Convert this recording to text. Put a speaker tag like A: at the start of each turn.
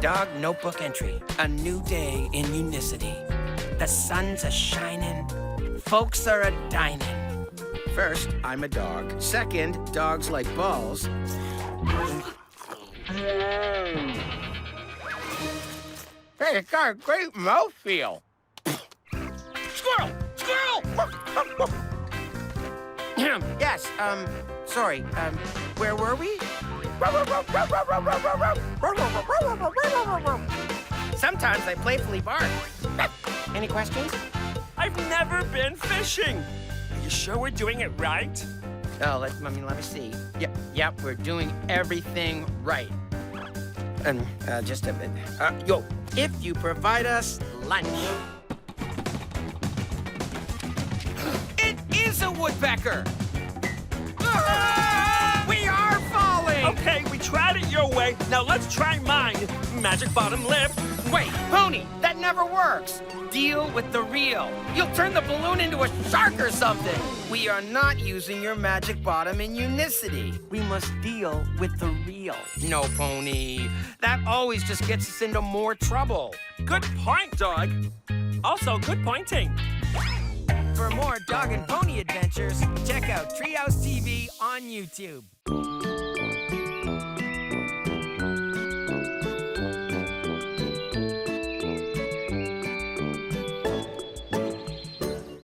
A: Dog notebook entry. A new day in Unicity. The sun's a-shining. Folks are a-dining. First, I'm a dog. Second, dogs like balls. Hey, it's got a great mouthfeel. Squirrel! Squirrel! Yes, sorry, where were we? Sometimes I playfully bark. Any questions?
B: I've never been fishing. Are you sure we're doing it right?
A: Oh, let me see. Yep, we're doing everything right. And, just a bit. If you provide us lunch. It is a woodpecker! We are falling!
B: Okay, we tried it your way. Now let's try mine. Magic bottom lift.
A: Wait, Pony, that never works. Deal with the real. You'll turn the balloon into a shark or something. We are not using your magic bottom in Unicity. We must deal with the real. No, Pony. That always just gets us into more trouble.
B: Good point, dog. Also, good pointing.
A: For more dog and pony adventures, check out Treehouse TV on YouTube.